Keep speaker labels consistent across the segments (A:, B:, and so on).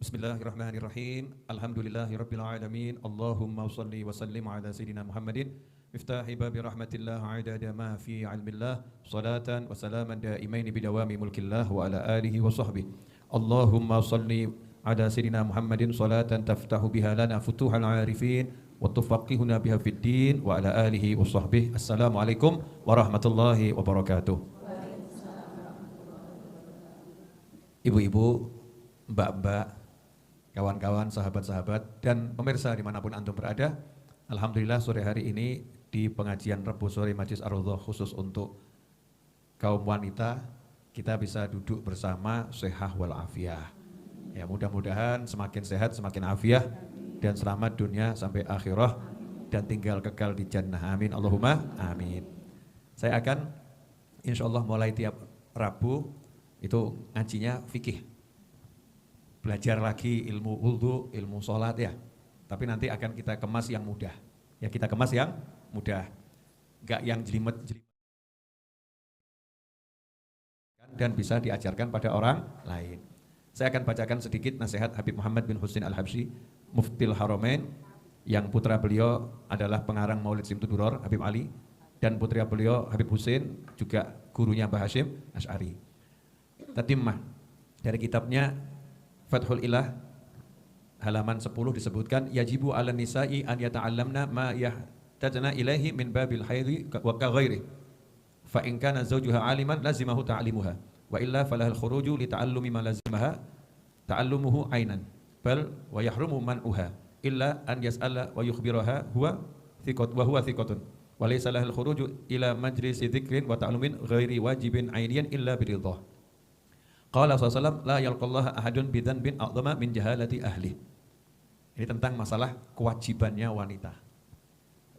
A: Bismillahirrahmanirrahim. Alhamdulillahirabbil alamin. Allahumma shalli wa sallim ala sayidina Muhammadin miftahi babi rahmatillah adada ma fi ilmillah salatan wa salaman daimain bidawami mulkillah wa ala alihi wa sahbihi. Allahumma shalli ala sayidina Muhammadin salatan taftahu biha lana futuhal arifin wa tufaqihuna biha fid din wa ala alihi wa sahbihi. Assalamualaikum warahmatullahi wabarakatuh. Ibu-ibu, mbak-mbak, kawan-kawan, sahabat-sahabat, dan pemirsa dimanapun antum berada, alhamdulillah sore hari ini di pengajian Rebu sore Majlis Ar-Raudhah khusus untuk kaum wanita, kita bisa duduk bersama sehah wal afiyah. Ya, mudah-mudahan semakin sehat, semakin afiyah, dan selamat dunia sampai akhirah, dan tinggal kekal di jannah. Amin, Allahumma amin. Saya akan insya Allah mulai tiap Rabu itu ngajinya fikih. Belajar lagi ilmu wudhu, ilmu sholat ya. Tapi nanti akan kita kemas yang mudah. Ya, kita kemas yang mudah. Enggak yang jelimet. Dan bisa diajarkan pada orang lain. Saya akan bacakan sedikit nasihat Habib Muhammad bin Husain Al-Habsyi, Muftil Haramain, yang putra beliau adalah pengarang Maulid Simtuduror, Habib Ali, dan putra beliau Habib Husain, juga gurunya Mbah Hashim Asy'ari. Tatimah dari kitabnya Fathul Ilah halaman 10 disebutkan yajibu 'alan nisa'i an yata'allamna ma yahtajna ilaihi min babil haidhi wa ghairihi fa in kana zawjuha 'aliman lazimahu ta'limuha wa illa falahal khuruju li ta'allumi ma lazimaha ta'allumuhu 'ainan bal wa yahrumu man'uha illa an yas'ala wa yukhbiraha huwa thiqatun wa laysa lahal khuruju ila majlisi dzikrin wa ta'lumin ghairi wajibin 'ainiyan illa biridhah. Qala sallallahu la yalqallaha ahadun bidzanbin a'dhama min jahalati ahli. Ini tentang masalah kewajibannya wanita.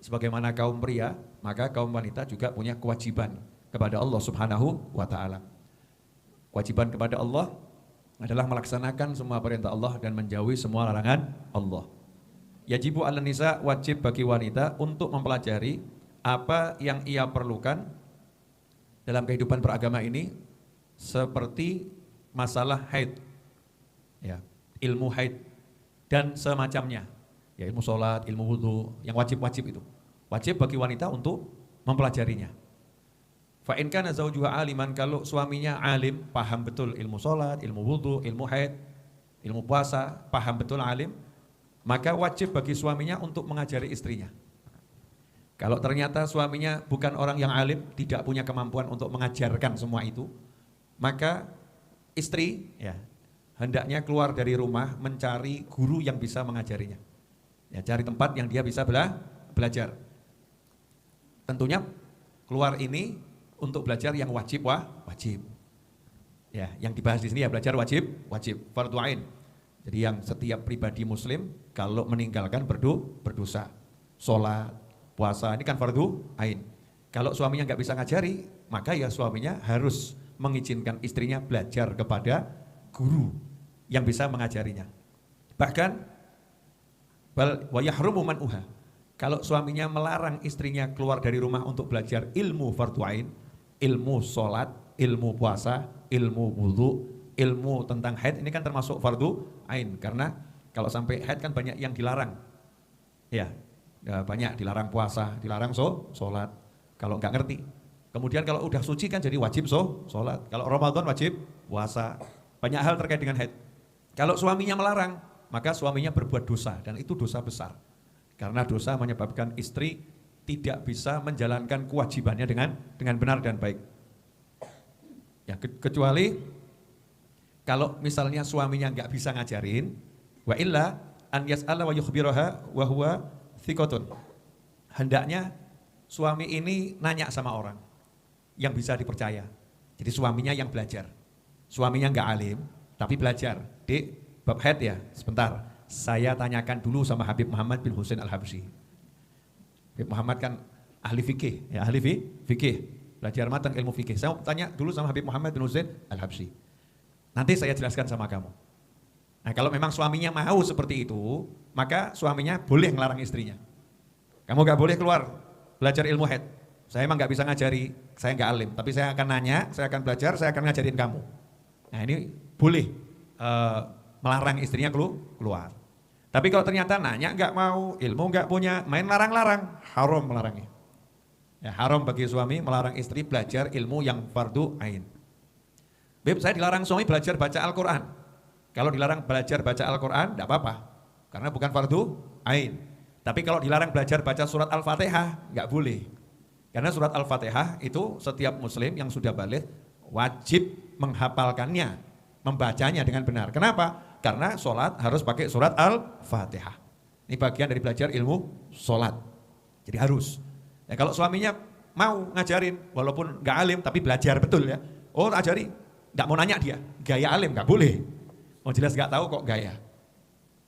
A: Sebagaimana kaum pria, maka kaum wanita juga punya kewajiban kepada Allah Subhanahu wa taala. Kewajiban kepada Allah adalah melaksanakan semua perintah Allah dan menjauhi semua larangan Allah. Yajibu 'alan nisa, wajib bagi wanita untuk mempelajari apa yang ia perlukan dalam kehidupan beragama ini, seperti masalah haid, ya, ilmu haid dan semacamnya, ya, ilmu sholat, ilmu wudhu, yang wajib-wajib itu wajib bagi wanita untuk mempelajarinya. Fa in kana zawjuha aliman, kalau suaminya alim, paham betul ilmu sholat, ilmu wudhu, ilmu haid, ilmu puasa, paham betul alim, maka wajib bagi suaminya untuk mengajari istrinya. Kalau ternyata suaminya bukan orang yang alim, tidak punya kemampuan untuk mengajarkan semua itu, maka istri ya hendaknya keluar dari rumah mencari guru yang bisa mengajarinya. Ya, cari tempat yang dia bisa belajar. Tentunya keluar ini untuk belajar yang wajib wajib. Ya, yang dibahas di sini ya belajar wajib fardhu ain. Jadi yang setiap pribadi muslim kalau meninggalkan berdosa. Sholat, puasa ini kan fardhu ain. Kalau suaminya nggak bisa ngajari, maka ya suaminya harus mengizinkan istrinya belajar kepada guru yang bisa mengajarinya. Bahkan bal wa yahrumu man'uha, kalau suaminya melarang istrinya keluar dari rumah untuk belajar ilmu fardhu ain, ilmu sholat, ilmu puasa, ilmu wudhu, ilmu tentang haid, ini kan termasuk fardhu ain, karena kalau sampai haid kan banyak yang dilarang. Ya, banyak dilarang puasa, dilarang sholat kalau nggak ngerti. Kemudian kalau udah suci kan jadi wajib sholat. Kalau Ramadan wajib puasa. Banyak hal terkait dengan haid. Kalau suaminya melarang, maka suaminya berbuat dosa, dan itu dosa besar. Karena dosa menyebabkan istri tidak bisa menjalankan kewajibannya dengan benar dan baik. Ya, kecuali kalau misalnya suaminya nggak bisa ngajarin, wa illa an yas'ala wa yukhbiraha wa huwa thiqatun. Hendaknya suami ini nanya sama orang yang bisa dipercaya. Jadi suaminya yang belajar. Suaminya enggak alim, tapi belajar. Dek, bab haid ya, sebentar. Saya tanyakan dulu sama Habib Muhammad bin Husain Al-Habsyi. Habib Muhammad kan ahli fikih, ya ahli fikih. Belajar matang ilmu fikih. Saya tanya dulu sama Habib Muhammad bin Husain Al-Habsyi. Nanti saya jelaskan sama kamu. Nah, kalau memang suaminya mau seperti itu, maka suaminya boleh ngelarang istrinya. Kamu enggak boleh keluar belajar ilmu haid. Saya emang nggak bisa ngajari, saya nggak alim, tapi saya akan nanya, saya akan belajar, saya akan ngajarin kamu. Nah ini boleh melarang istrinya keluar. Tapi kalau ternyata nanya nggak mau, ilmu nggak punya, main larang-larang, haram melarangnya. Ya, haram bagi suami melarang istri belajar ilmu yang fardu ain. Beb, saya dilarang suami belajar baca Al-Quran. Kalau dilarang belajar baca Al-Quran, tidak apa-apa, karena bukan fardu ain. Tapi kalau dilarang belajar baca surat Al-Fatihah, nggak boleh. Karena surat Al-Fatihah itu setiap muslim yang sudah baligh wajib menghafalkannya, membacanya dengan benar. Kenapa? Karena sholat harus pakai surat Al-Fatihah. Ini bagian dari belajar ilmu sholat. Jadi harus. Ya, kalau suaminya mau ngajarin, walaupun nggak alim tapi belajar betul ya. Oh ajari, nggak mau nanya dia, gaya alim nggak boleh. Oh jelas nggak tahu kok gaya.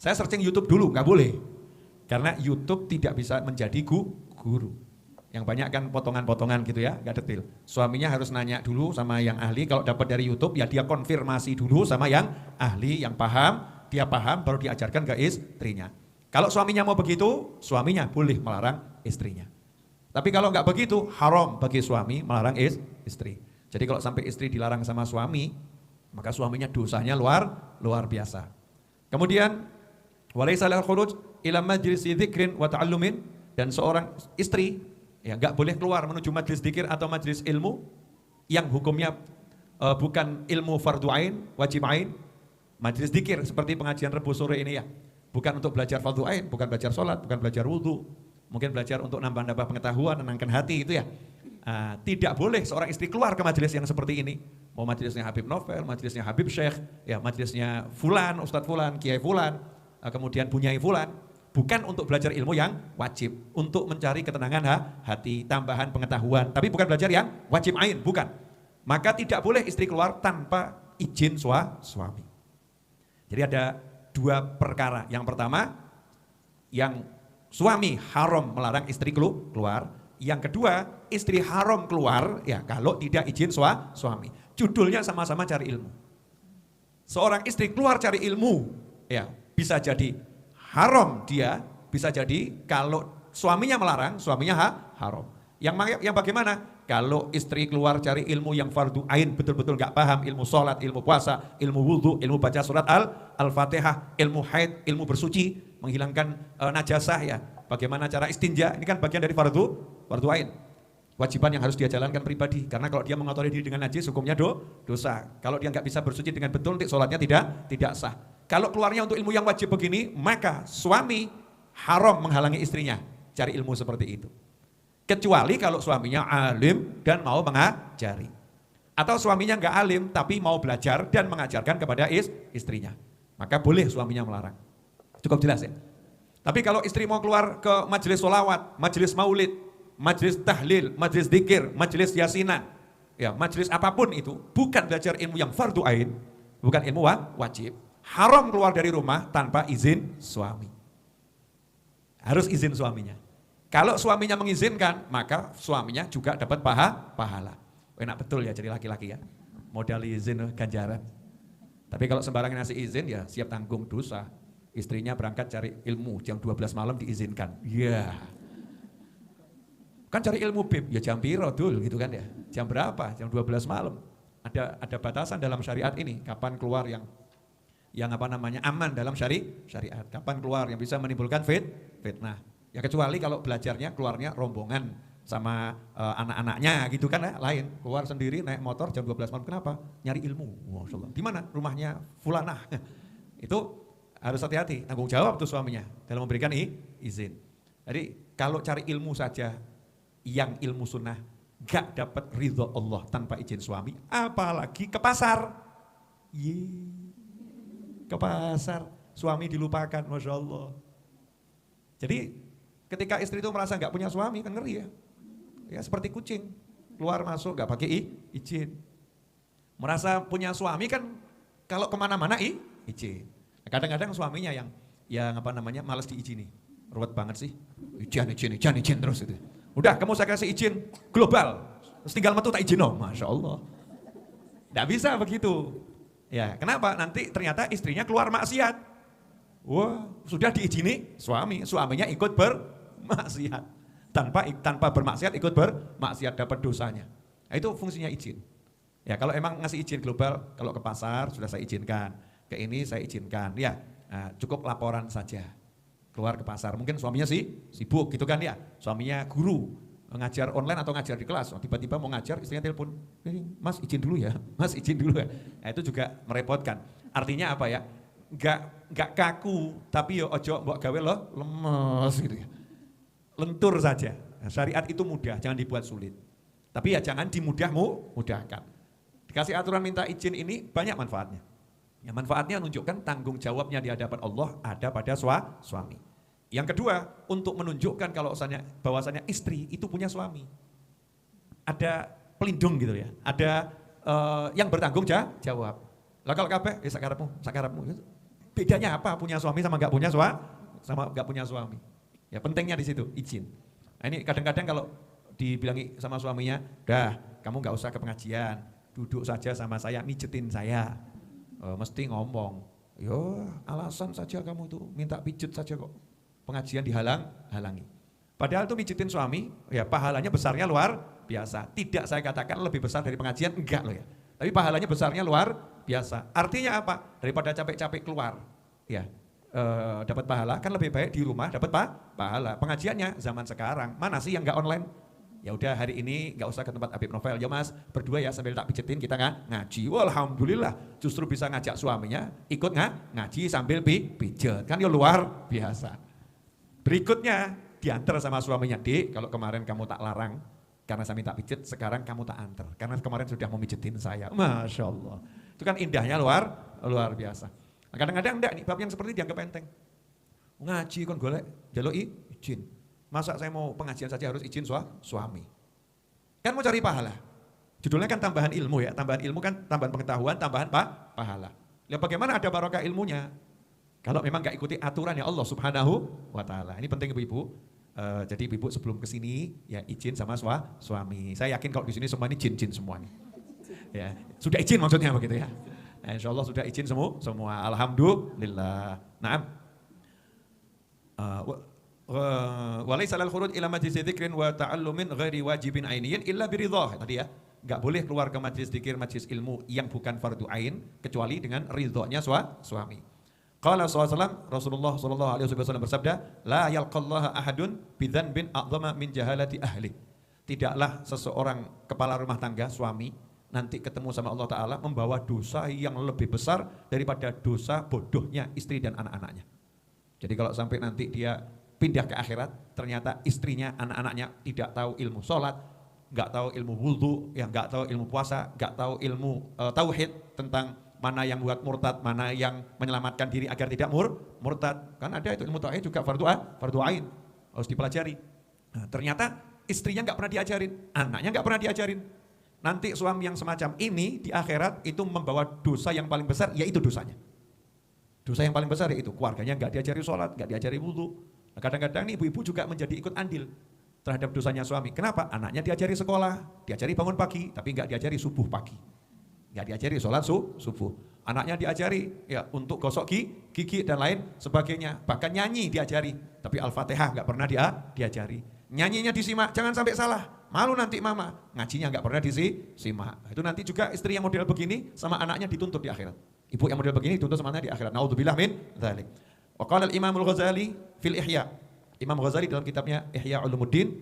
A: Saya searching YouTube dulu, nggak boleh. Karena YouTube tidak bisa menjadi guru. Yang banyak kan potongan-potongan gitu ya, nggak detail. Suaminya harus nanya dulu sama yang ahli, kalau dapat dari YouTube ya dia konfirmasi dulu sama yang ahli, yang paham, dia paham baru diajarkan ke istrinya. Kalau suaminya mau begitu, suaminya boleh melarang istrinya. Tapi kalau nggak begitu, haram bagi suami melarang istri. Jadi kalau sampai istri dilarang sama suami, maka suaminya dosanya luar biasa. Kemudian, walaysa lahul khuruj ila majlisi dzikrin wa ta'allumin, dan seorang istri ya nggak boleh keluar menuju majlis dzikir atau majlis ilmu yang hukumnya bukan ilmu fardu ain, wajib ain. Majlis dzikir seperti pengajian Rebu sore ini ya, bukan untuk belajar fardu ain, bukan belajar sholat, bukan belajar wudhu, mungkin belajar untuk nambah-nambah pengetahuan, menenangkan hati itu ya. Tidak boleh seorang istri keluar ke majelis yang seperti ini. Mau majelisnya Habib Novel, majelisnya Habib Syekh, ya majelisnya Fulan, Ustadz Fulan, Kiai Fulan, kemudian Bunyai Fulan. Bukan untuk belajar ilmu yang wajib, untuk mencari ketenangan hati, tambahan pengetahuan. Tapi bukan belajar yang wajib ain, bukan. Maka tidak boleh istri keluar tanpa izin suami. Jadi ada dua perkara. Yang pertama, yang suami haram melarang istri keluar. Yang kedua, istri haram keluar ya kalau tidak izin suami. Judulnya sama-sama cari ilmu. Seorang istri keluar cari ilmu, ya bisa jadi haram dia, bisa jadi kalau suaminya melarang, suaminya haram. Yang bagaimana? Kalau istri keluar cari ilmu yang fardu ain, betul-betul gak paham, ilmu sholat, ilmu puasa, ilmu wudhu, ilmu baca surat Al-Fatihah, ilmu haid, ilmu bersuci, menghilangkan najasah ya. Bagaimana cara istinja, ini kan bagian dari fardu ain. Wajiban yang harus dia jalankan pribadi, karena kalau dia mengotori diri dengan najis, hukumnya dosa. Kalau dia nggak bisa bersuci dengan betul, nanti sholatnya tidak sah. Kalau keluarnya untuk ilmu yang wajib begini, maka suami haram menghalangi istrinya cari ilmu seperti itu. Kecuali kalau suaminya alim dan mau mengajari. Atau suaminya nggak alim tapi mau belajar dan mengajarkan kepada istrinya. Maka boleh suaminya melarang. Cukup jelas ya? Tapi kalau istri mau keluar ke majelis sholawat, majelis maulid, majelis tahlil, majelis dzikir, majelis yasinan, ya majelis apapun itu, bukan belajar ilmu yang fardu ain, bukan ilmu wajib. Haram keluar dari rumah tanpa izin suami. Harus izin suaminya. Kalau suaminya mengizinkan, maka suaminya juga dapat pahala. Enak betul ya jadi laki-laki ya. Modal izin ganjaran. Tapi kalau sembarangan ngasih izin ya siap tanggung dosa. Istrinya berangkat cari ilmu jam 12 malam diizinkan. Iya. Kan cari ilmu bib, ya jam piro dul gitu kan ya. Jam berapa? Jam 12 malam. Ada batasan dalam syariat ini, kapan keluar yang aman dalam syariat. Kapan keluar yang bisa menimbulkan fitnah. Ya kecuali kalau belajarnya keluarnya rombongan sama anak-anaknya gitu kan ya, lain. Keluar sendiri naik motor jam 12 malam, kenapa? Nyari ilmu. Masya Allah. Di mana? Rumahnya fulanah. Itu harus hati-hati, tanggung jawab tuh suaminya dalam memberikan izin. Jadi kalau cari ilmu saja yang ilmu sunnah gak dapat ridho Allah tanpa izin suami, apalagi ke pasar. Ke pasar, suami dilupakan, Masya Allah. Jadi ketika istri itu merasa gak punya suami kan ngeri ya. Ya seperti kucing, keluar masuk gak pakai izin. Merasa punya suami kan kalau kemana-mana izin. Kadang-kadang suaminya yang malas diizini. Ruwet banget sih. Izin terus itu. Udah kamu saya kasih izin global. Terus tinggal metu tak izin, oh Masya Allah. Tidak bisa begitu. Ya, kenapa? Nanti ternyata istrinya keluar maksiat. Wah, sudah diizini suaminya ikut bermaksiat. Tanpa bermaksiat ikut bermaksiat dapat dosanya. Nah, itu fungsinya izin. Ya, kalau emang ngasih izin global, kalau ke pasar sudah saya izinkan. ke ini saya izinkan. Ya, cukup laporan saja. Keluar ke pasar, mungkin suaminya sibuk gitu kan ya. Suaminya guru, ngajar online atau ngajar di kelas. Tiba-tiba mau ngajar, istrinya telepon, Mas izin dulu ya, Mas izin dulu ya. Nah, itu juga merepotkan. Artinya apa ya? Enggak kaku, tapi yo ojo mbok gawe lo lemes gitu ya. Lentur saja. Nah, syariat itu mudah, jangan dibuat sulit. Tapi ya jangan mudahkan. Dikasih aturan minta izin ini banyak manfaatnya. Ya, manfaatnya menunjukkan tanggung jawabnya di hadapan Allah ada pada suami. Yang kedua, untuk menunjukkan kalau bahwasanya istri itu punya suami. Ada pelindung gitu ya, ada yang bertanggung jawab. Lah kalau kabeh sakarepmu. Bedanya apa punya suami sama enggak punya suami? Ya pentingnya di situ izin. Nah, ini kadang-kadang kalau dibilangi sama suaminya, "Dah, kamu enggak usah ke pengajian, duduk saja sama saya, mijetin saya." Mesti ngomong, "Yo, alasan saja kamu itu minta pijet saja kok. Pengajian dihalangi." Padahal itu mijetin suami, ya pahalanya besarnya luar biasa. Tidak saya katakan lebih besar dari pengajian, enggak loh ya. Tapi pahalanya besarnya luar biasa. Artinya apa? Daripada capek-capek keluar, ya dapat pahala, kan lebih baik di rumah dapat pahala. Pengajiannya zaman sekarang, mana sih yang enggak online? Ya udah hari ini nggak usah ke tempat Habib Novel, ya Mas berdua ya sambil tak pijetin kita ngaji. Alhamdulillah justru bisa ngajak suaminya ikut ngaji sambil pijet, kan ya luar biasa. Berikutnya diantar sama suaminya, "Dik, kalau kemarin kamu tak larang karena saya minta pijet, sekarang kamu tak antar karena kemarin sudah mau mijetin saya." Masya Allah, itu kan indahnya luar biasa. Nah, kadang-kadang enggak nih, bab yang seperti dianggap enteng. Ngaji kon golek jaluk izin. Masa saya mau pengajian saja harus izin suami? Kan mau cari pahala. Judulnya kan tambahan ilmu ya. Tambahan ilmu kan tambahan pengetahuan, tambahan pahala. Lihat bagaimana ada barokah ilmunya. Kalau memang gak ikuti aturan ya Allah Subhanahu wa ta'ala. Ini penting ibu-ibu. Jadi ibu-ibu sebelum kesini ya izin sama suami. Saya yakin kalau di sini semua ini jin-jin semuanya. Ya, sudah izin maksudnya begitu ya. Nah, insya Allah sudah izin semua. Alhamdulillah. Naam. Walaysa lal khuruj ila majlis dzikrin wa ta'allumin ghairi wajibin ainiyin illa biridhah. Tadi ya, enggak boleh keluar ke majlis dzikir, majlis ilmu yang bukan fardu ain kecuali dengan ridhonya suami. Qala sallallahu Rasulullah sallallahu alaihi wasallam bersabda, "La yalqallaha ahadun bidzanbin a'dhama min jahalati ahli." Tidaklah seseorang kepala rumah tangga, suami, nanti ketemu sama Allah Ta'ala membawa dosa yang lebih besar daripada dosa bodohnya istri dan anak-anaknya. Jadi kalau sampai nanti dia pindah ke akhirat, ternyata istrinya, anak-anaknya tidak tahu ilmu sholat, nggak tahu ilmu wudhu, ya nggak tahu ilmu puasa, nggak tahu ilmu tauhid tentang mana yang buat murtad, mana yang menyelamatkan diri agar tidak murtad. Kan ada itu ilmu tauhid juga fardu ain, harus dipelajari. Nah, ternyata istrinya nggak pernah diajarin, anaknya nggak pernah diajarin. Nanti suami yang semacam ini di akhirat itu membawa dosa yang paling besar, yaitu dosanya. Dosa yang paling besar yaitu keluarganya nggak diajari sholat, nggak diajari wudhu. Nah, kadang-kadang nih ibu-ibu juga menjadi ikut andil terhadap dosanya suami. Kenapa? Anaknya diajari sekolah, diajari bangun pagi, tapi nggak diajari subuh pagi. Nggak diajari sholat subuh. Anaknya diajari ya untuk gosok gigi dan lain sebagainya. Bahkan nyanyi diajari, tapi Al-Fatihah nggak pernah diajari. Nyanyinya disimak, jangan sampai salah. Malu nanti mama. Ngajinya nggak pernah disimak. Itu nanti juga istri yang model begini sama anaknya dituntut di akhirat. Ibu yang model begini dituntut sama anaknya di akhirat. Naudzubillah min dzalik. Wa qala al-Imam al-Ghazali fil Ihya. Imam Ghazali dalam kitabnya Ihya Ulumuddin,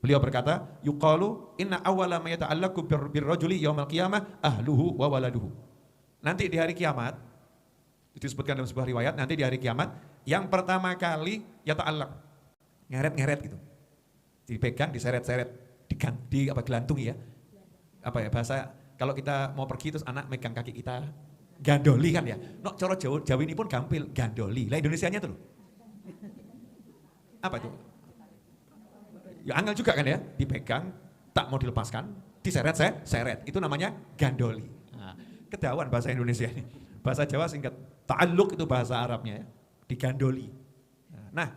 A: beliau berkata, yuqalu inna awwala ma yata'allaqu birrajuli yaumal qiyamah ahluhu wa waladuhu. Nanti di hari kiamat, itu disebutkan dalam sebuah riwayat, nanti di hari kiamat yang pertama kali yata'allaq, ngeret-ngeret gitu. Dipegang, diseret-seret, gelantungi ya. Apa ya bahasa kalau kita mau pergi terus anak megang kaki kita, gandoli kan ya. No, cara Jawa ini pun gampil, gandoli. Lah Indonesianya tuh loh. Apa itu? Ya angel juga kan ya, dipegang, tak mau dilepaskan, diseret-seret. Itu namanya gandoli. Nah, ketahuan bahasa Indonesia ini. Bahasa Jawa singkat, ta'alluq itu bahasa Arabnya ya, digandoli. Nah,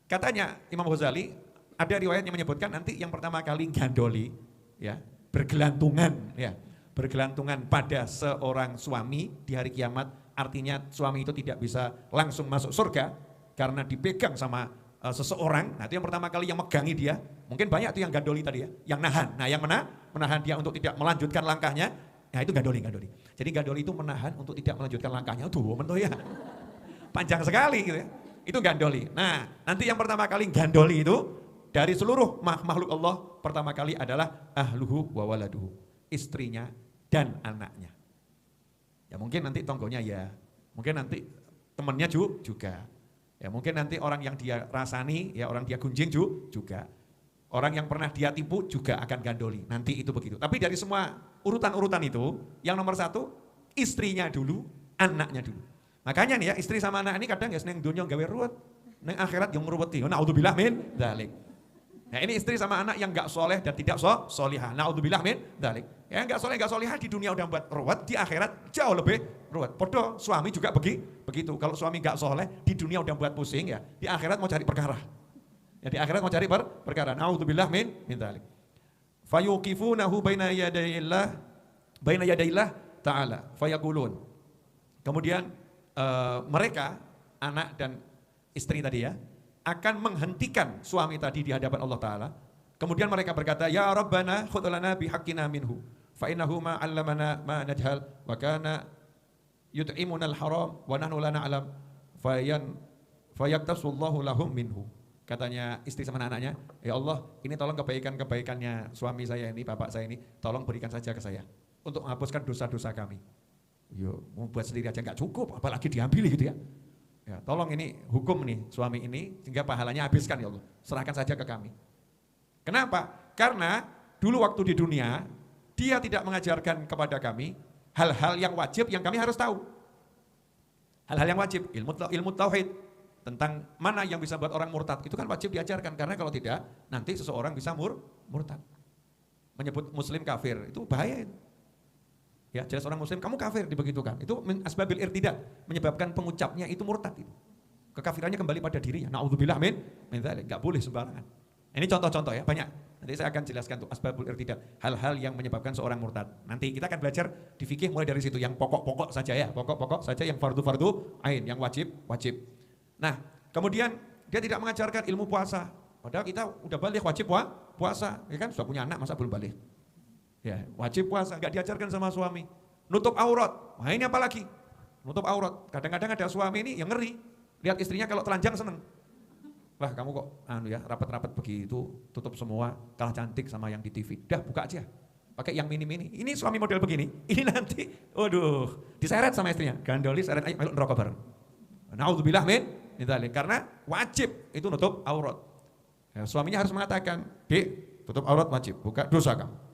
A: katanya Imam Ghazali, ada riwayat yang menyebutkan nanti yang pertama kali gandoli, ya, bergelantungan pada seorang suami di hari kiamat, artinya suami itu tidak bisa langsung masuk surga karena dipegang sama seseorang. Nah itu yang pertama kali yang megangi dia, mungkin banyak tuh yang gandoli tadi ya, yang nahan. Nah yang menahan dia untuk tidak melanjutkan langkahnya, Nah itu gandoli. Jadi gandoli itu menahan untuk tidak melanjutkan langkahnya. Aduh, mentoh ya. Panjang sekali gitu ya. Itu gandoli. Nah, nanti yang pertama kali gandoli itu dari seluruh makhluk Allah pertama kali adalah ahluhu wa waladuhu, istrinya dan anaknya. Ya mungkin nanti tonggonya ya, mungkin nanti temannya juga. Ya mungkin nanti orang yang dia rasani, ya orang dia gunjing juga. Orang yang pernah dia tipu juga akan gandoli. Nanti itu begitu. Tapi dari semua urutan-urutan itu, yang nomor satu istrinya dulu, anaknya dulu. Makanya nih ya, istri sama anak ini kadang ya seneng dunia gawe ruwet, neng akhirat yang meruweti. Naudzubillah min dzalik. Nah ini istri sama anak yang enggak soleh dan tidak solihah. Naudzubillah min dzalik. Ya enggak soleh enggak solihah di dunia udah buat ruwet, di akhirat jauh lebih ruwet. Podo suami juga begitu. Kalau suami enggak soleh di dunia udah buat pusing ya, di akhirat mau cari perkara. Ya di akhirat mau cari perkara. Naudzubillah min dzalik. Fayuqifunahu baina yadayillah ta'ala fayaqulun. Kemudian mereka, anak dan istri tadi ya, akan menghentikan suami tadi di hadapan Allah Ta'ala. Kemudian mereka berkata, Ya Rabbana khudlana bihaqqina minhu, fa'innahu ma'allamana ma najhal, wa kana yut'imunal haram, wa nahnu la na'lam, fayaktasullahu lahum minhu. Katanya istri sama anaknya, ya Allah ini tolong kebaikannya suami saya ini, bapak saya ini, tolong berikan saja ke saya, untuk menghapuskan dosa-dosa kami. Yo, mau buat sendiri aja nggak cukup, apalagi diambil gitu ya. Ya, tolong ini hukum nih suami ini sehingga pahalanya habiskan ya Allah. Serahkan saja ke kami. Kenapa? Karena dulu waktu di dunia dia tidak mengajarkan kepada kami hal-hal yang wajib yang kami harus tahu. Hal-hal yang wajib, ilmu tauhid tentang mana yang bisa buat orang murtad itu kan wajib diajarkan, karena kalau tidak nanti seseorang bisa murtad. Menyebut muslim kafir itu bahaya itu. Ya, jelas orang muslim, kamu kafir dibegitukan. Itu asbabil irtidad, menyebabkan pengucapnya itu murtad itu. Kekafirannya kembali pada dirinya. Naudzubillah min dzalik, enggak boleh sembarangan. Ini contoh-contoh ya, banyak. Nanti saya akan jelaskan tuh asbabul irtidad, hal-hal yang menyebabkan seorang murtad. Nanti kita akan belajar di fikih mulai dari situ, yang pokok-pokok saja ya, pokok-pokok saja, yang fardu ain, yang wajib. Nah, kemudian dia tidak mengajarkan ilmu puasa. Padahal kita udah balik wajib puasa, ya kan? Sudah punya anak masa belum balik? Ya, wajib puasa, enggak diajarkan sama suami. Nutup aurat, nah ini apa lagi? Nutup aurat. Kadang-kadang ada suami ini yang ngeri, lihat istrinya kalau telanjang seneng. Wah kamu kok rapat-rapat begitu, tutup semua, kalah cantik sama yang di TV. Dah buka aja, pakai yang mini-mini. Ini suami model begini, ini nanti, waduh, diseret sama istrinya. Gandoli, seret, ayo neraka bareng. Naudzubillah min dzalik, karena wajib itu nutup aurat. Ya, suaminya harus mengatakan, tutup aurat wajib, buka dosa kamu.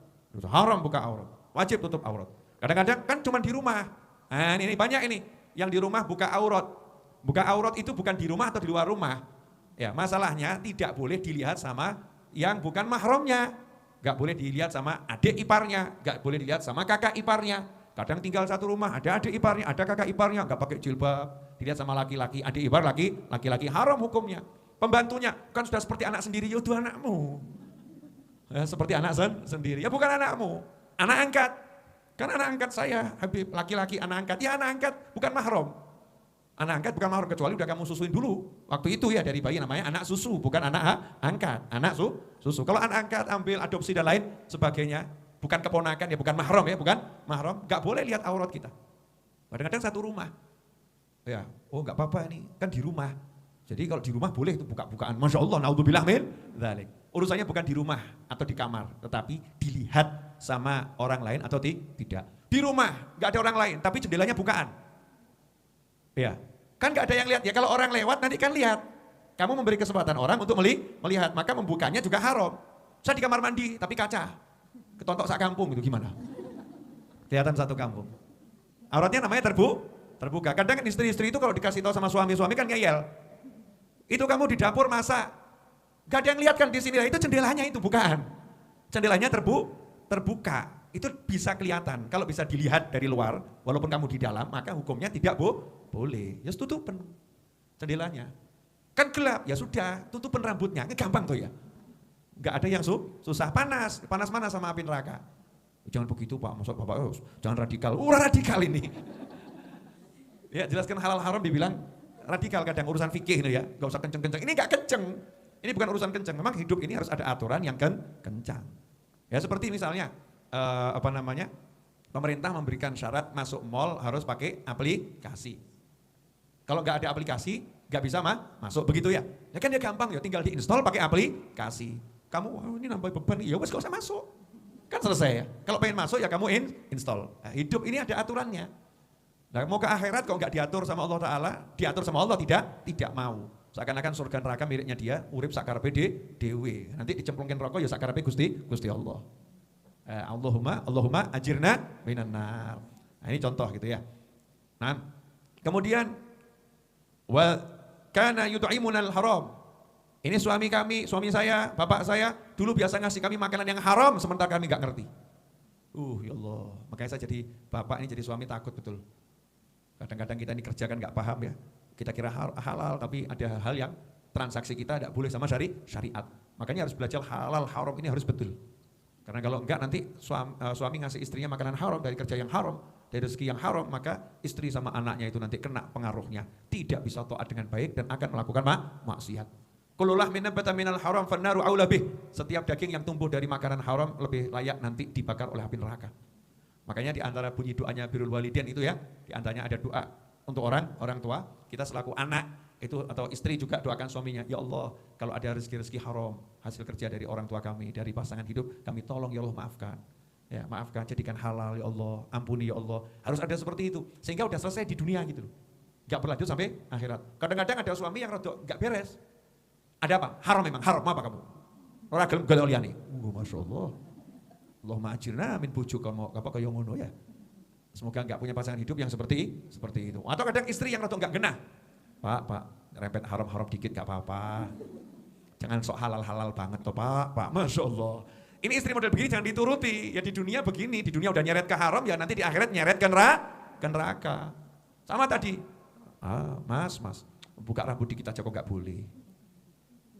A: Haram buka aurat, wajib tutup aurat. Kadang-kadang kan cuma di rumah. Nah ini banyak ini, yang di rumah buka aurat. Buka aurat itu bukan di rumah atau di luar rumah. Ya masalahnya tidak boleh dilihat sama yang bukan mahramnya. Gak boleh dilihat sama adik iparnya, gak boleh dilihat sama kakak iparnya. Kadang tinggal satu rumah, ada adik iparnya, ada kakak iparnya, gak pakai jilbab. Dilihat sama laki-laki, adik ipar laki-laki, haram hukumnya. Pembantunya kan sudah seperti anak sendiri, ya itu anakmu. Ya, seperti anak sendiri, ya bukan anakmu, anak angkat. Kan anak angkat saya, Habib, laki-laki anak angkat, ya anak angkat, bukan mahram. Anak angkat bukan mahram, kecuali udah kamu susuin dulu. Waktu itu ya dari bayi namanya anak susu, bukan anak angkat, anak susu. Kalau anak angkat ambil adopsi dan lain sebagainya, bukan keponakan ya, bukan mahram ya, bukan mahram, gak boleh lihat aurat kita. Kadang-kadang satu rumah, ya, oh gak apa-apa ini, kan di rumah. Jadi kalau di rumah boleh itu buka-bukaan, Masya Allah, naudzubillah min dzalik. Urusannya bukan di rumah atau di kamar, tetapi dilihat sama orang lain atau tidak. Di rumah nggak ada orang lain, tapi jendelanya bukaan. Ya, kan nggak ada yang lihat ya. Kalau orang lewat nanti kan lihat. Kamu memberi kesempatan orang untuk melihat, maka membukanya juga haram. Saya di kamar mandi, tapi kaca, ketontok sak kampung itu gimana? Kelihatan satu kampung. Auratnya namanya terbuka. Kadang istri-istri itu kalau dikasih tahu sama suami kan ngeyel. Itu kamu di dapur masak. Gak ada yang lihat kan di sini, itu jendelanya itu bukaan. Jendelanya terbuka, itu bisa kelihatan. Kalau bisa dilihat dari luar, walaupun kamu di dalam, maka hukumnya tidak boleh. Ya tutupan jendelanya. Kan gelap, ya sudah, tutupan rambutnya, ini gampang tuh ya. Gak ada yang susah, panas mana sama api neraka. Jangan begitu Pak, maksud Bapak, jangan radikal. Radikal ini. Ya jelaskan halal haram dibilang radikal, kadang urusan fikih ini ya, gak usah kenceng-kenceng. Ini gak kenceng. Ini bukan urusan kencang, memang hidup ini harus ada aturan yang kencang. Ya seperti misalnya, Pemerintah memberikan syarat masuk mall harus pakai aplikasi. Kalau nggak ada aplikasi, nggak bisa masuk, begitu ya? Ya kan ya gampang ya, tinggal diinstal pakai aplikasi. Kamu, oh, ini nambah beban, ya wes gak usah masuk. Kan selesai ya. Kalau pengen masuk ya kamu install. Nah, hidup ini ada aturannya. Nah, mau ke akhirat kalau nggak diatur sama Allah Ta'ala, diatur sama Allah tidak mau. Seakan-akan surga neraka miliknya dia, urip sakarepe dewe. Nanti dicemplungin rokok ya sakarepe Gusti Allah. Allahumma ajirna minan nar. Nah, ini contoh gitu ya. Nah, kemudian wa kana yut'imunal haram. Ini suami saya, bapak saya dulu biasa ngasih kami makanan yang haram sementara kami enggak ngerti. Ya Allah, makanya saya jadi bapak ini jadi suami takut betul. Kadang-kadang kita ini kerja kan enggak paham ya. Kita kira halal tapi ada hal yang transaksi kita tidak boleh sama syariat. Makanya harus belajar halal haram ini harus betul. Karena kalau enggak nanti suami ngasih istrinya makanan haram dari kerja yang haram, dari rezeki yang haram, maka istri sama anaknya itu nanti kena pengaruhnya. Tidak bisa taat dengan baik dan akan melakukan maksiat. Kullu lahmin nabata minal haram fannaru aula bih. Setiap daging yang tumbuh dari makanan haram lebih layak nanti dibakar oleh api neraka. Makanya di antara bunyi doanya birrul walidain itu ya, di antaranya ada doa untuk orang tua, kita selaku anak itu atau istri juga doakan suaminya, ya Allah, kalau ada rezeki-rezeki haram hasil kerja dari orang tua kami, dari pasangan hidup, kami tolong ya Allah maafkan. Ya, maafkan, jadikan halal ya Allah, ampuni ya Allah. Harus ada seperti itu sehingga udah selesai di dunia gitu loh. Enggak berlanjut sampai akhirat. Kadang-kadang ada suami yang rada enggak beres. Ada apa? Haram memang, haram apa kamu? Ora gelem gawe liyane. Masyaallah. Allahumma ajirna min bojo kamu apa kaya ngono ya. Semoga enggak punya pasangan hidup yang seperti itu. Atau kadang istri yang rada enggak genah. Pak, repet haram-haram dikit gak apa-apa. Jangan sok halal-halal banget toh Pak. Masya Allah. Ini istri model begini jangan dituruti. Ya di dunia begini, di dunia udah nyeret ke haram, ya nanti di akhirat nyeret ke neraka. Sama tadi. Mas, buka rambut dikit aja kok gak boleh.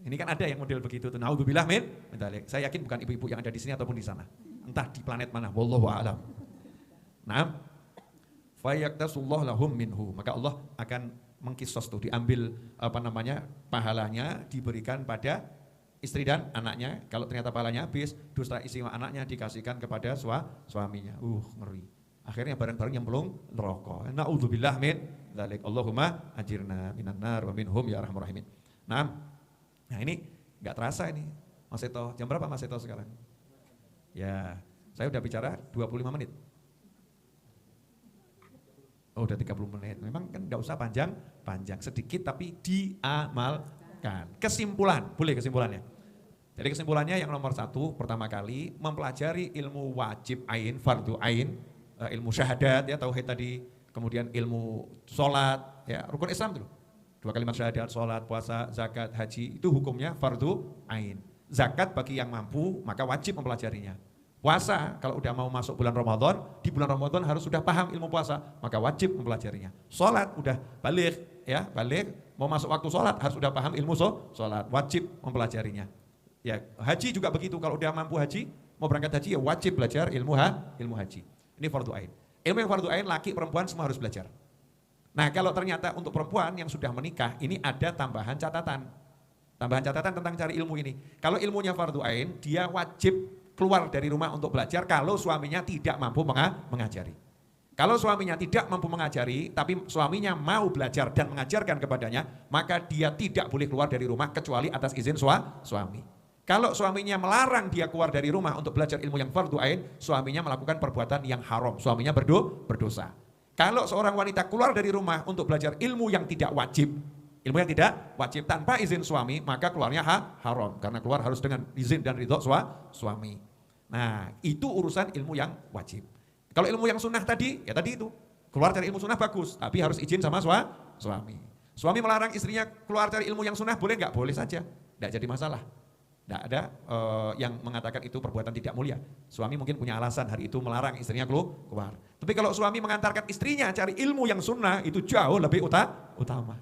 A: Ini kan ada yang model begitu tuh. Naudzubillah min dzalik. Saya yakin bukan ibu-ibu yang ada di sini ataupun di sana. Entah di planet mana, wallahu a'lam. Nah, fayaktasullah lahum minhu. Maka Allah akan mengkisos tuh, diambil pahalanya diberikan pada istri dan anaknya. Kalau ternyata pahalanya habis, dosa istri dan anaknya dikasihkan kepada suaminya. Ngeri. Akhirnya bareng-bareng nyemplung neraka. Naudzubillah min dzalik. Allahumma ajirna minan nar wa minhum ya arhamar rahimin. Nah ini enggak terasa ini. Mas Seto, jam berapa Mas Seto sekarang? Ya, saya udah bicara 25 menit. Oh udah 30 menit, memang kan enggak usah panjang, sedikit tapi diamalkan. Kesimpulan, boleh kesimpulannya. Jadi kesimpulannya yang nomor 1, pertama kali mempelajari ilmu wajib ain, fardu ain, ilmu syahadat ya, tauhid tadi, kemudian ilmu sholat, ya rukun Islam dulu. 2 kalimat syahadat, sholat, puasa, zakat, haji, itu hukumnya fardu ain. Zakat bagi yang mampu, maka wajib mempelajarinya. Puasa, kalau udah mau masuk bulan Ramadan, di bulan Ramadan harus sudah paham ilmu puasa, maka wajib mempelajarinya. Sholat, udah balik, mau masuk waktu sholat, harus sudah paham ilmu sholat, wajib mempelajarinya. Ya, haji juga begitu, kalau udah mampu haji, mau berangkat haji, ya wajib belajar ilmu haji. Ini fardu ain. Ilmu yang fardu ain, laki, perempuan semua harus belajar. Nah, kalau ternyata untuk perempuan yang sudah menikah, ini ada tambahan catatan. Tambahan catatan tentang cari ilmu ini. Kalau ilmunya fardu ain, dia wajib keluar dari rumah untuk belajar kalau suaminya tidak mampu mengajari. Kalau suaminya tidak mampu mengajari, tapi suaminya mau belajar dan mengajarkan kepadanya, maka dia tidak boleh keluar dari rumah kecuali atas izin suami. Kalau suaminya melarang dia keluar dari rumah untuk belajar ilmu yang fardu ain, suaminya melakukan perbuatan yang haram, suaminya berdosa. Kalau seorang wanita keluar dari rumah untuk belajar ilmu yang tidak wajib tanpa izin suami, maka keluarnya haram, karena keluar harus dengan izin dan ridho suami. Nah, itu urusan ilmu yang wajib. Kalau ilmu yang sunnah tadi, ya tadi itu, keluar cari ilmu sunnah bagus, tapi harus izin sama suami. Suami melarang istrinya keluar cari ilmu yang sunnah, boleh nggak? Boleh saja, nggak jadi masalah. Nggak ada yang mengatakan itu perbuatan tidak mulia. Suami mungkin punya alasan hari itu melarang istrinya keluar. Tapi kalau suami mengantarkan istrinya cari ilmu yang sunnah, itu jauh lebih utama.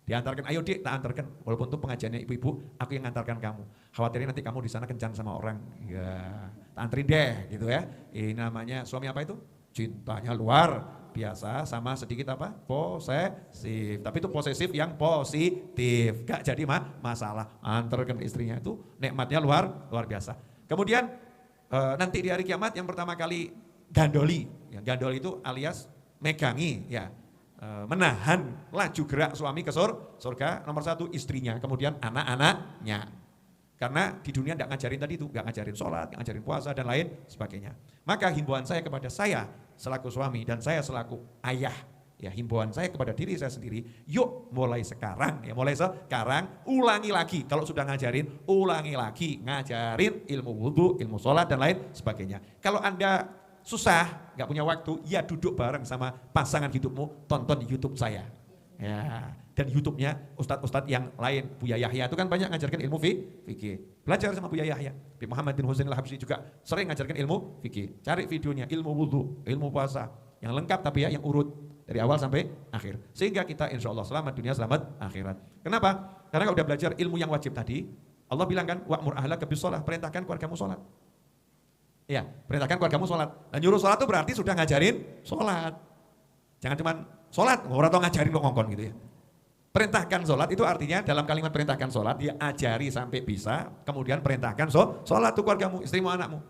A: Diantarkan, ayo dik, tak antarkan. Walaupun itu pengajiannya ibu-ibu, aku yang antarkan kamu. Khawatirnya nanti kamu di sana kencan sama orang. Ya, tak anterin deh, gitu ya. Ini namanya suami apa itu? Cintanya luar biasa sama sedikit apa? Posesif. Tapi itu posesif yang positif. Gak jadi masalah. Antarkan istrinya itu nikmatnya luar biasa. Kemudian nanti di hari kiamat yang pertama kali gandoli. Ya, gandol itu alias megangi, ya, menahan laju gerak suami ke surga. Nomor 1 istrinya, kemudian anak-anaknya. Karena di dunia tidak ngajarin tadi itu, nggak ngajarin sholat, nggak ngajarin puasa dan lain sebagainya. Maka himbauan saya kepada saya selaku suami dan saya selaku ayah, ya, himbauan saya kepada diri saya sendiri, yuk mulai sekarang, ya, mulai sekarang ulangi lagi. Kalau sudah ngajarin, ulangi lagi, ngajarin ilmu wudhu, ilmu sholat dan lain sebagainya. Kalau Anda susah, nggak punya waktu, ya duduk bareng sama pasangan hidupmu, tonton di YouTube saya. Ya, dan YouTube-nya ustadz-ustadz yang lain, Buya Yahya itu kan banyak ngajarkan ilmu fikih. Belajar sama Buya Yahya. Habib Muhammad bin Husain Al-Habsyi juga sering ngajarkan ilmu fikih. Cari videonya, ilmu wudhu, ilmu puasa, yang lengkap tapi ya yang urut dari awal sampai akhir. Sehingga kita insya Allah selamat dunia, selamat akhirat. Kenapa? Karena kalau udah belajar ilmu yang wajib tadi, Allah bilang kan, wa'mur ahlaka bis-shalah, perintahkan keluargamu sholat. Ya, perintahkan keluargamu sholat. Dan nyuruh sholat itu berarti sudah ngajarin sholat. Jangan cuma sholat, orang tua ngajarin kok ngongkon gitu ya. Perintahkan sholat itu artinya dalam kalimat perintahkan sholat, dia ajari sampai bisa, kemudian perintahkan sholat tuh keluargamu, istrimu, anakmu.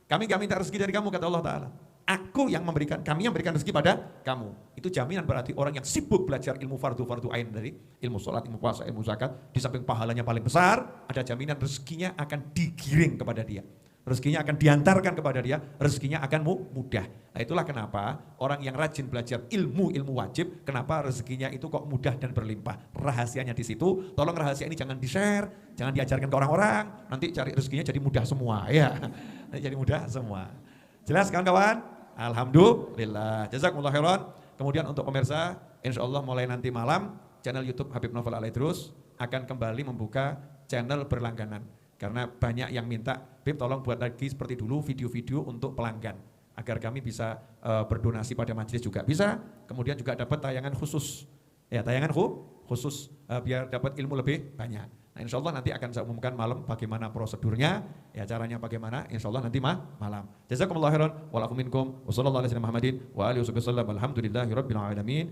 A: Kami gak minta rezeki dari kamu, kata Allah Ta'ala. Aku yang memberikan, kami yang memberikan rezeki pada kamu. Itu jaminan berarti orang yang sibuk belajar ilmu fardu ain dari ilmu sholat, ilmu puasa, ilmu zakat, di samping pahalanya paling besar, ada jaminan rezekinya akan digiring kepada dia. Rezekinya akan diantarkan kepada dia, rezekinya akan mudah. Nah itulah kenapa orang yang rajin belajar ilmu wajib, kenapa rezekinya itu kok mudah dan berlimpah. Rahasianya di situ, tolong rahasia ini jangan di-share, jangan diajarkan ke orang-orang, nanti cari rezekinya jadi mudah semua. Ya, jadi mudah semua. Jelas kawan-kawan? Alhamdulillah. Jazakumullah khairan. Kemudian untuk pemirsa, insya Allah mulai nanti malam, channel YouTube Habib Novel Al-Idrus akan kembali membuka channel berlangganan. Karena banyak yang minta, Bib tolong buat lagi seperti dulu video-video untuk pelanggan. Agar kami bisa berdonasi pada majelis juga bisa. Kemudian juga dapat tayangan khusus. Ya, tayangan khusus biar dapat ilmu lebih banyak. Nah insya Allah nanti akan saya umumkan malam bagaimana prosedurnya. Ya caranya bagaimana, insya Allah nanti malam. Jazakumullah khairan. Wa'alafu minkum. Wassalamualaikum warahmatullahi wabarakatuh. Wa alihi wasallam. Alhamdulillahi rabbil alamin.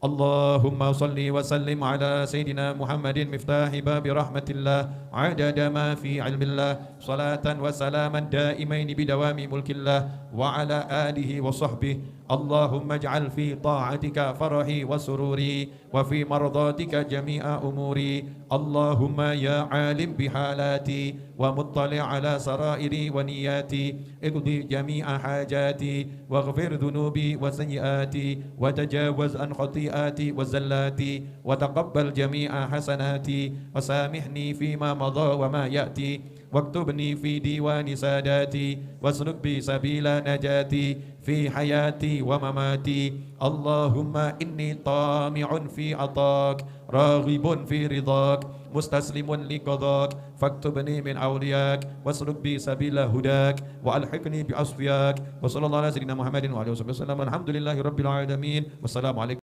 A: Allahumma salli wa sallim ala Sayyidina Muhammadin miftahi babi rahmatillah adada ma fi ilmillah salatan wa salaman daimaini bidawami mulkillah wa ala alihi wa sahbihi Allahumma ij'al fi ta'atika farahi wa sururi wa fi mardatika jami'a umuri Allahumma ya alim bihalati wa muttali' ala sarairi wa niyati iqdi jami'a hajati wa ghafir dhunubi wa sayyiati wa tajawaz an khati'ati wa zallati wa taqabbal jami'a hasanati wa samihni fima madha wa ma ya'ti واكتبني في ديوان ساداتي واسلك بي سبيل نجاتي في حياتي ومماتي اللهم إني طامع في عطاك راغب في رضاك مستسلم لقضاك فاكتبني من أولياك واسلك بي سبيل هداك وألحقني بأصفياك وصلى الله على سيدنا محمد وعلى آله وصحبه وسلم الحمد لله رب العالمين والسلام عليكم